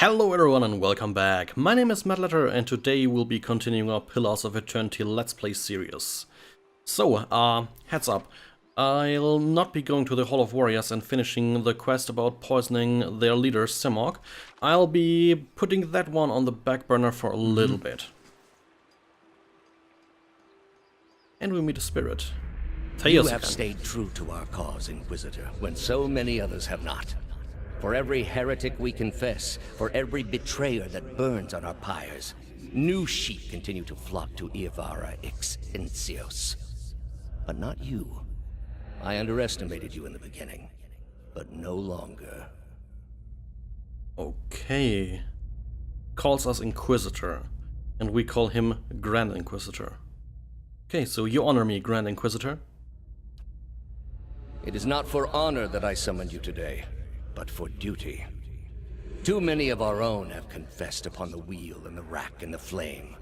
Hello everyone and welcome back. My name is Matt Letter and today we'll be continuing our Pillars of Eternity Let's Play series. So, heads up. I'll not be going to the Hall of Warriors and finishing the quest about poisoning their leader, Simok. I'll be putting that one on the back burner for a little bit. And we meet a spirit. You have stayed true to our cause, Inquisitor, when so many others have not. For every heretic we confess, for every betrayer that burns on our pyres, new sheep continue to flock to Ivara ex Incios. But not you. I underestimated you in the beginning, but no longer. Okay. Calls us Inquisitor, and we call him Grand Inquisitor. Okay, so you honor me, Grand Inquisitor. It is not for honor that I summoned you today, but for duty. Too many of our own have confessed upon the wheel and the rack and the flame.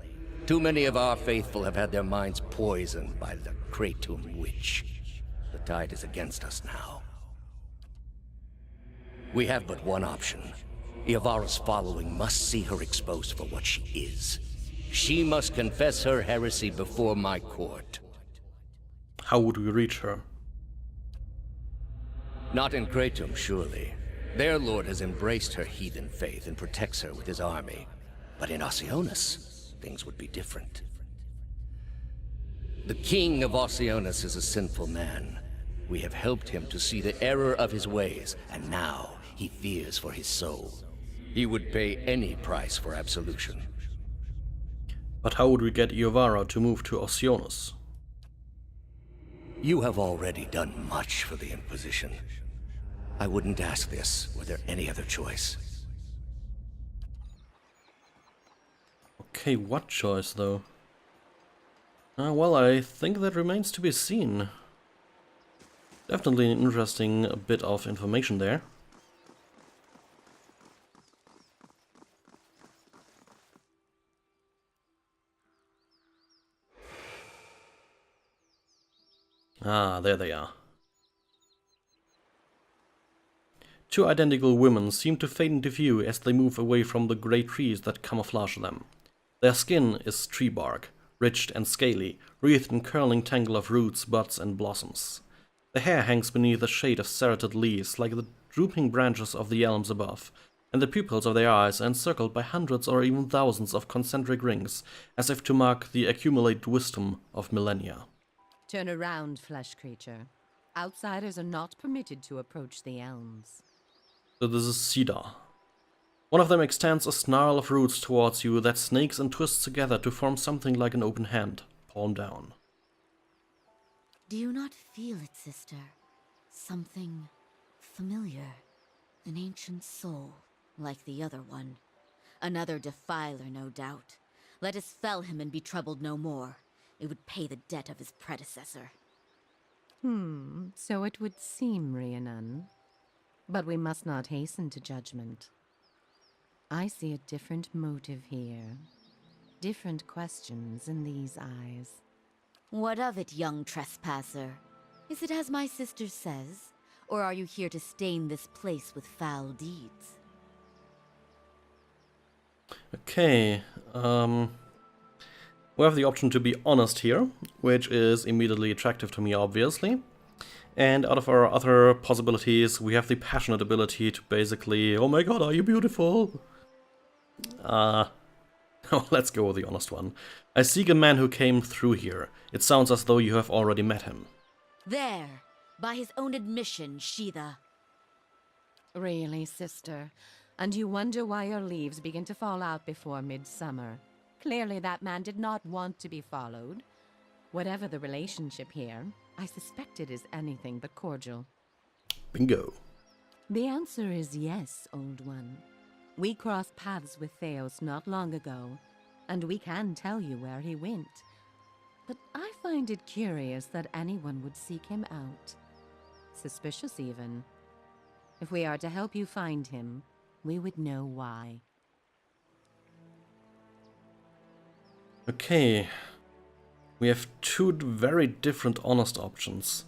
Too many of our faithful have had their minds poisoned by the Kratom witch. The tide is against us now. We have but one option. Ivara's following must see her exposed for what she is. She must confess her heresy before my court. How would we reach her? Not in Kratom, surely. Their lord has embraced her heathen faith and protects her with his army. But in Oceanus, things would be different. The king of Oceanus is a sinful man. We have helped him to see the error of his ways, and now he fears for his soul. He would pay any price for absolution. But how would we get Iovara to move to Oceanus? You have already done much for the Inquisition. I wouldn't ask this were there any other choice. Okay, what choice though? Well, I think that remains to be seen. Definitely an interesting bit of information there. Ah, there they are. Two identical women seem to fade into view as they move away from the grey trees that camouflage them. Their skin is tree bark, ridged and scaly, wreathed in curling tangle of roots, buds and blossoms. The hair hangs beneath a shade of serrated leaves like the drooping branches of the elms above, and the pupils of their eyes are encircled by hundreds or even thousands of concentric rings, as if to mark the accumulated wisdom of millennia. Turn around, flesh creature. Outsiders are not permitted to approach the elms. So this is Cedar. One of them extends a snarl of roots towards you that snakes and twists together to form something like an open hand, palm down. Do you not feel it, sister? Something familiar. An ancient soul, like the other one. Another defiler, no doubt. Let us fell him and be troubled no more. It would pay the debt of his predecessor. So it would seem, Rhiannon. But we must not hasten to judgment. I see a different motive here. Different questions in these eyes. What of it, young trespasser? Is it as my sister says? Or are you here to stain this place with foul deeds? Okay, we have the option to be honest here, which is immediately attractive to me, obviously. And out of our other possibilities, we have the passionate ability to basically, oh my god, are you beautiful? Let's go with the honest one. I seek a man who came through here. It sounds as though you have already met him. There, by his own admission, Shiva. Really, sister? And you wonder why your leaves begin to fall out before midsummer? Clearly that man did not want to be followed. Whatever the relationship here, I suspect it is anything but cordial. Bingo. The answer is yes, old one. We crossed paths with Theos not long ago, and we can tell you where he went. But I find it curious that anyone would seek him out. Suspicious, even. If we are to help you find him, we would know why. Okay. We have two very different honest options.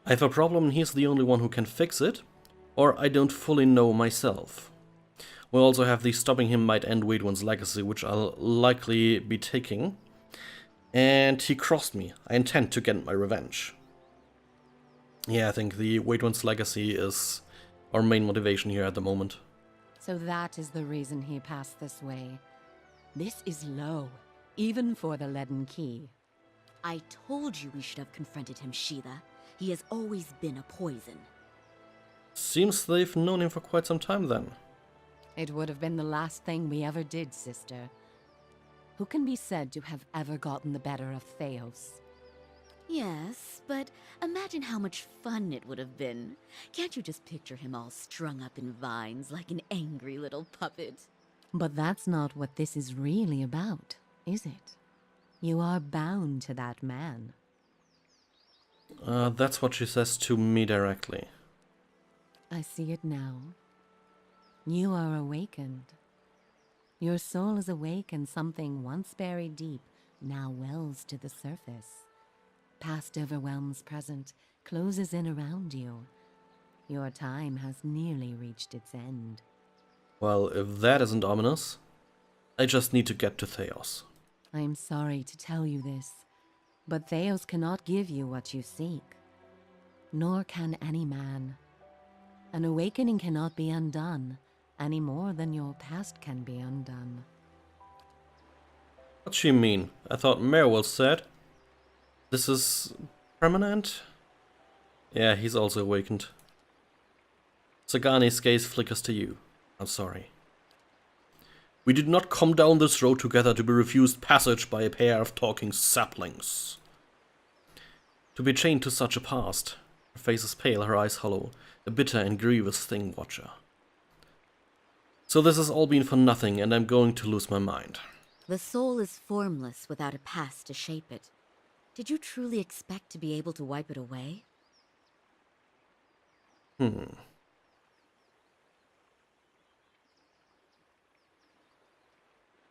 I have a problem and he's the only one who can fix it, or I don't fully know myself. We also have the stopping him might end Waitron's legacy, which I'll likely be taking. And he crossed me. I intend to get my revenge. Yeah, I think the Waitron's legacy is our main motivation here at the moment. So that is the reason he passed this way. This is low, even for the leaden key. I told you we should have confronted him, Shiva. He has always been a poison. Seems they've known him for quite some time then. It would have been the last thing we ever did, sister. Who can be said to have ever gotten the better of Theos? Yes, but imagine how much fun it would have been. Can't you just picture him all strung up in vines like an angry little puppet? But that's not what this is really about, is it? You are bound to that man. That's what she says to me directly. I see it now. You are awakened. Your soul is awake, and something once buried deep now wells to the surface. Past overwhelms present, closes in around you. Your time has nearly reached its end. Well, if that isn't ominous, I just need to get to Theos. I am sorry to tell you this, but Theos cannot give you what you seek. Nor can any man. An awakening cannot be undone, any more than your past can be undone. What's she mean? I thought Merwell said this is permanent? Yeah, he's also awakened. Sagani's gaze flickers to you. I'm sorry. We did not come down this road together to be refused passage by a pair of talking saplings. To be chained to such a past. Her face is pale, her eyes hollow, a bitter and grievous thing watcher. So this has all been for nothing, and I'm going to lose my mind. The soul is formless without a past to shape it. Did you truly expect to be able to wipe it away?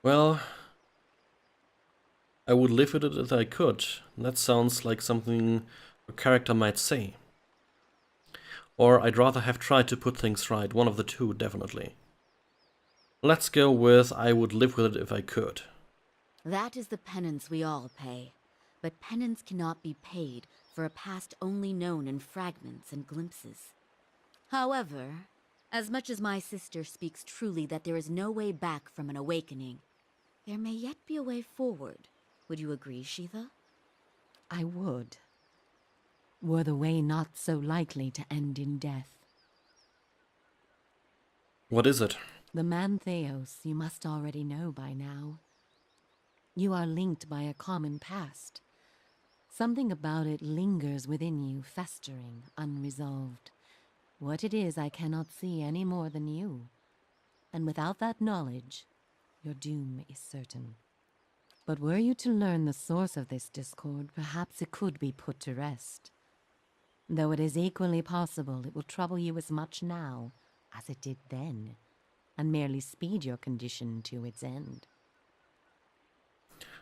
Well, I would live with it if I could. That sounds like something a character might say. Or I'd rather have tried to put things right, one of the two, definitely. Let's go with I would live with it if I could. That is the penance we all pay. But penance cannot be paid for a past only known in fragments and glimpses. However, as much as my sister speaks truly that there is no way back from an awakening, there may yet be a way forward. Would you agree, Shiva? I would. Were the way not so likely to end in death. What is it? The man Theos you must already know by now. You are linked by a common past. Something about it lingers within you, festering, unresolved. What it is I cannot see any more than you. And without that knowledge, your doom is certain. But were you to learn the source of this discord, perhaps it could be put to rest. Though it is equally possible it will trouble you as much now as it did then, and merely speed your condition to its end.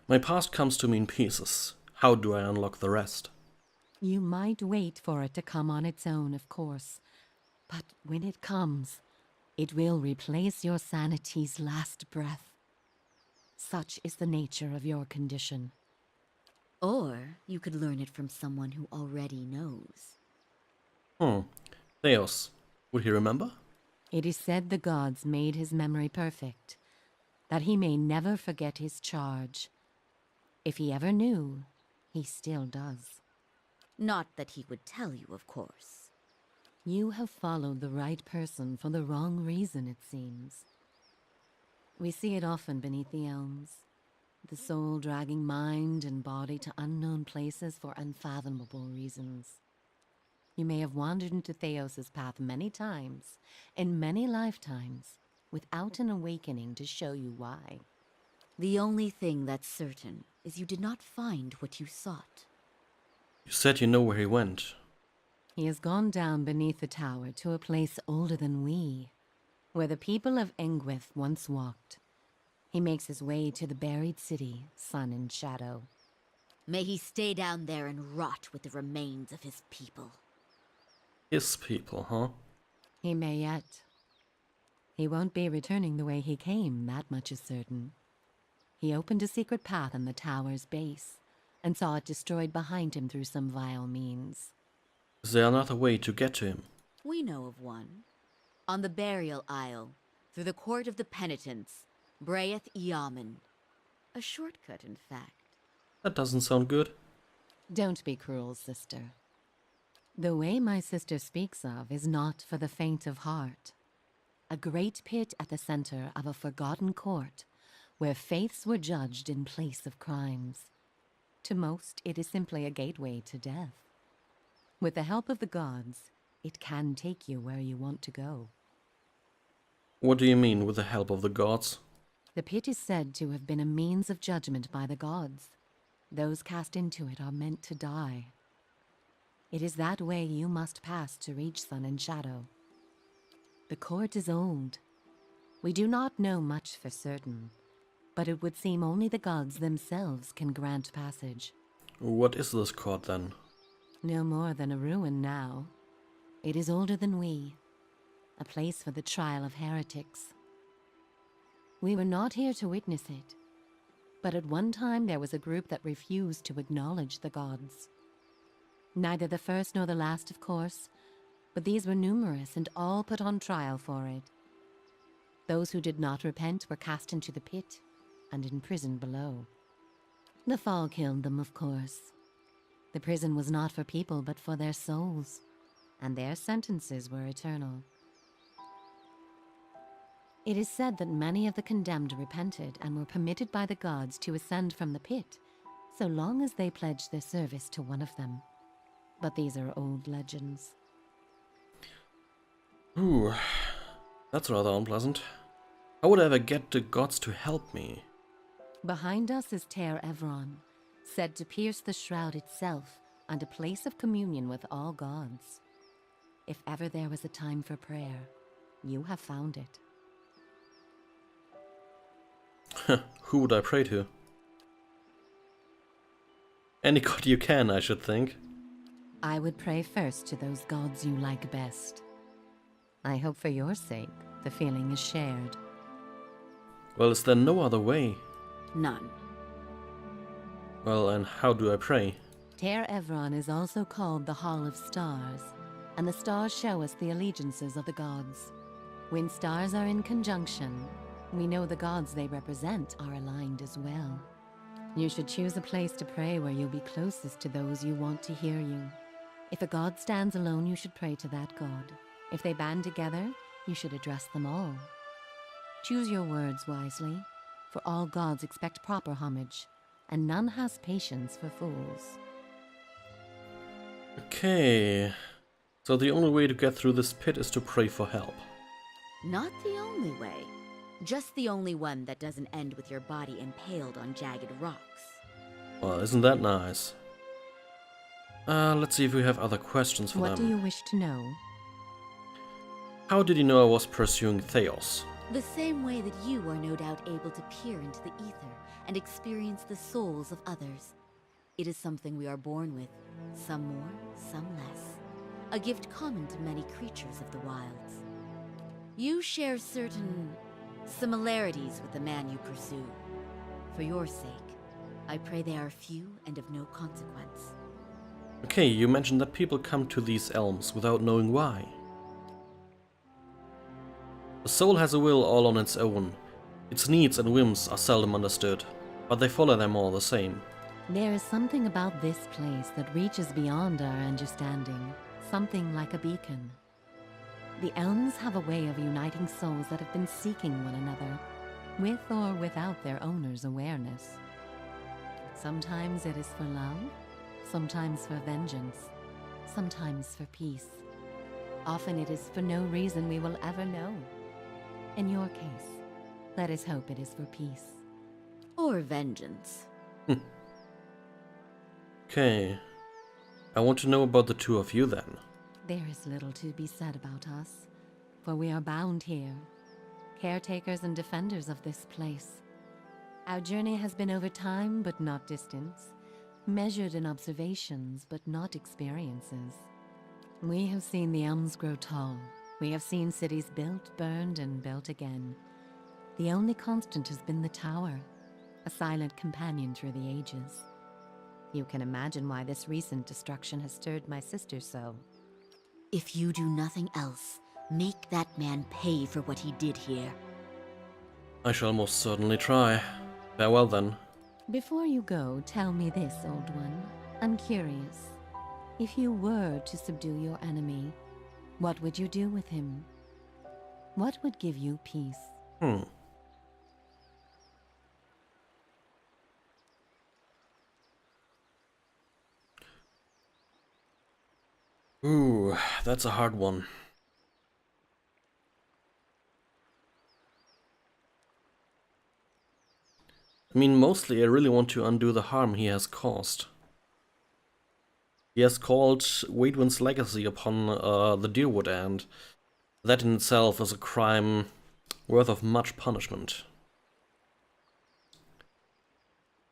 My past comes to me in pieces. How do I unlock the rest? You might wait for it to come on its own, of course. But when it comes, it will replace your sanity's last breath. Such is the nature of your condition. Or you could learn it from someone who already knows. Theos. Would he remember? It is said the gods made his memory perfect, that he may never forget his charge. If he ever knew, he still does. Not that he would tell you, of course. You have followed the right person for the wrong reason, it seems. We see it often beneath the elms. The soul dragging mind and body to unknown places for unfathomable reasons. You may have wandered into Theos' path many times, in many lifetimes, without an awakening to show you why. The only thing that's certain is you did not find what you sought. You said you know where he went. He has gone down beneath the tower to a place older than we, where the people of Engwith once walked. He makes his way to the buried city, sun and shadow. May he stay down there and rot with the remains of his people. His people, huh? He may yet. He won't be returning the way he came, that much is certain. He opened a secret path in the tower's base, and saw it destroyed behind him through some vile means. Is there another way to get to him? We know of one. On the burial isle, through the court of the penitents, Braeth Yaman. A shortcut, in fact. That doesn't sound good. Don't be cruel, sister. The way my sister speaks of is not for the faint of heart. A great pit at the center of a forgotten court, where faiths were judged in place of crimes. To most, it is simply a gateway to death. With the help of the gods, it can take you where you want to go. What do you mean with the help of the gods? The pit is said to have been a means of judgment by the gods. Those cast into it are meant to die. It is that way you must pass to reach Sun and Shadow. The court is old. We do not know much for certain, but it would seem only the gods themselves can grant passage. What is this court then? No more than a ruin now. It is older than we, a place for the trial of heretics. We were not here to witness it, but at one time there was a group that refused to acknowledge the gods. Neither the first nor the last, of course, but these were numerous and all put on trial for it. Those who did not repent were cast into the pit and imprisoned below. The fall killed them, of course. The prison was not for people but for their souls, and their sentences were eternal. It is said that many of the condemned repented and were permitted by the gods to ascend from the pit, so long as they pledged their service to one of them. But these are old legends. Ooh, that's rather unpleasant. How would I ever get the gods to help me? Behind us is Teir Evron, said to pierce the shroud itself and a place of communion with all gods. If ever there was a time for prayer, you have found it. Who would I pray to? Any god you can, I should think. I would pray first to those gods you like best. I hope for your sake the feeling is shared. Well, is there no other way? None. Well, and how do I pray? Teir Evron is also called the Hall of Stars, and the stars show us the allegiances of the gods. When stars are in conjunction, we know the gods they represent are aligned as well. You should choose a place to pray where you'll be closest to those you want to hear you. If a god stands alone, you should pray to that god. If they band together, you should address them all. Choose your words wisely, for all gods expect proper homage, and none has patience for fools. Okay, so the only way to get through this pit is to pray for help. Not the only way. Just the only one that doesn't end with your body impaled on jagged rocks. Well, isn't that nice? Let's see if we have other questions for them. What do you wish to know? How did you know I was pursuing Theos? The same way that you are no doubt able to peer into the ether and experience the souls of others. It is something we are born with, some more, some less. A gift common to many creatures of the wilds. You share certain similarities with the man you pursue. For your sake, I pray they are few and of no consequence. Okay, you mentioned that people come to these elms without knowing why. The soul has a will all on its own. Its needs and whims are seldom understood, but they follow them all the same. There is something about this place that reaches beyond our understanding, something like a beacon. The elms have a way of uniting souls that have been seeking one another, with or without their owner's awareness. Sometimes it is for love, sometimes for vengeance, sometimes for peace. Often it is for no reason we will ever know. In your case, let us hope it is for peace. Or vengeance. Okay, I want to know about the two of you then. There is little to be said about us, for we are bound here, caretakers and defenders of this place. Our journey has been over time but not distance, measured in observations but not experiences. We have seen the elms grow tall, We have seen cities built, burned, and built again. The only constant has been the tower, a silent companion through the ages. You can imagine why this recent destruction has stirred my sister so. If you do nothing else, make that man pay for what he did here. I shall most certainly try. Farewell then. Before you go, tell me this, old one. I'm curious. If you were to subdue your enemy, what would you do with him? What would give you peace? Ooh, that's a hard one. I mean, mostly I really want to undo the harm he has caused. He has called Waitron's legacy upon the Deerwood, and that in itself is a crime worth of much punishment.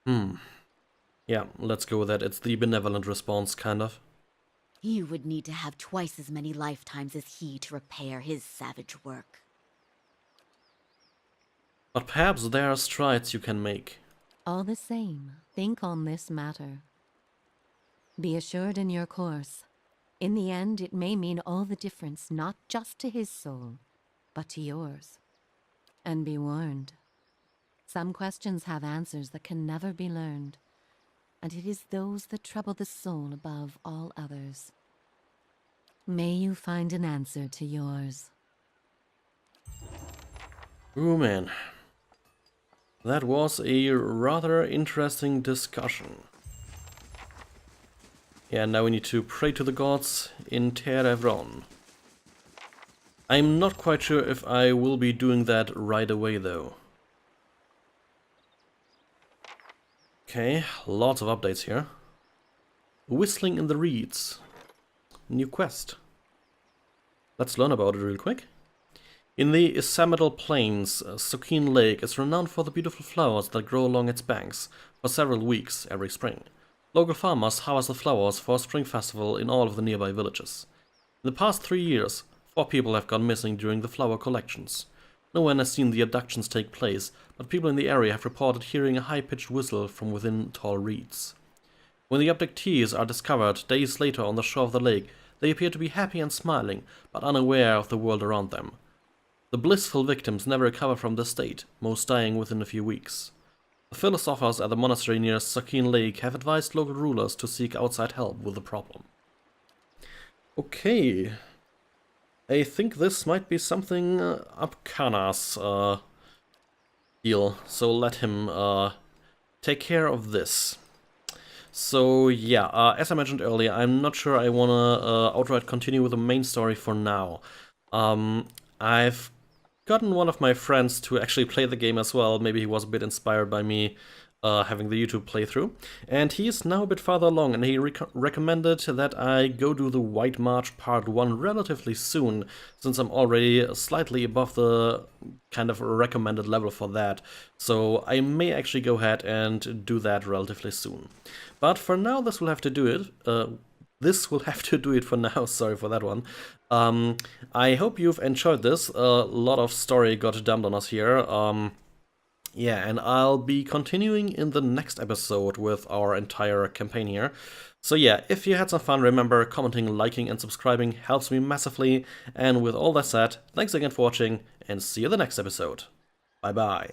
Yeah, let's go with that. It's the benevolent response, kind of. You would need to have twice as many lifetimes as he to repair his savage work. But perhaps there are strides you can make. All the same, think on this matter. Be assured in your course. In the end, it may mean all the difference, not just to his soul, but to yours. And be warned. Some questions have answers that can never be learned, and it is those that trouble the soul above all others. May you find an answer to yours. Ooh, man. That was a rather interesting discussion. Yeah, now we need to pray to the gods in Teir Evron. I'm not quite sure if I will be doing that right away, though. Okay, lots of updates here. Whistling in the Reeds. New quest. Let's learn about it real quick. In the Isamidal Plains, Succeds Lake is renowned for the beautiful flowers that grow along its banks for several weeks every spring. Local farmers harvest the flowers for a spring festival in all of the nearby villages. In the past 3 years, 4 people have gone missing during the flower collections. No one has seen the abductions take place, but people in the area have reported hearing a high-pitched whistle from within tall reeds. When the abductees are discovered days later on the shore of the lake, they appear to be happy and smiling, but unaware of the world around them. The blissful victims never recover from this state, most dying within a few weeks. The philosophers at the monastery near Succeds Lake have advised local rulers to seek outside help with the problem. Okay. I think this might be something Abkana's deal, so let him take care of this. So yeah, as I mentioned earlier, I'm not sure I wanna outright continue with the main story for now. I've gotten one of my friends to actually play the game as well. Maybe he was a bit inspired by me having the YouTube playthrough. And he's now a bit farther along, and he recommended that I go do the White March Part 1 relatively soon, since I'm already slightly above the kind of recommended level for that. So I may actually go ahead and do that relatively soon. But for now, this will have to do it. This will have to do it for now, sorry for that one. I hope you've enjoyed this. A lot of story got dumped on us here. Yeah, and I'll be continuing in the next episode with our entire campaign here. So yeah, if you had some fun, remember commenting, liking, and subscribing helps me massively. And with all that said, thanks again for watching, and see you in the next episode. Bye bye.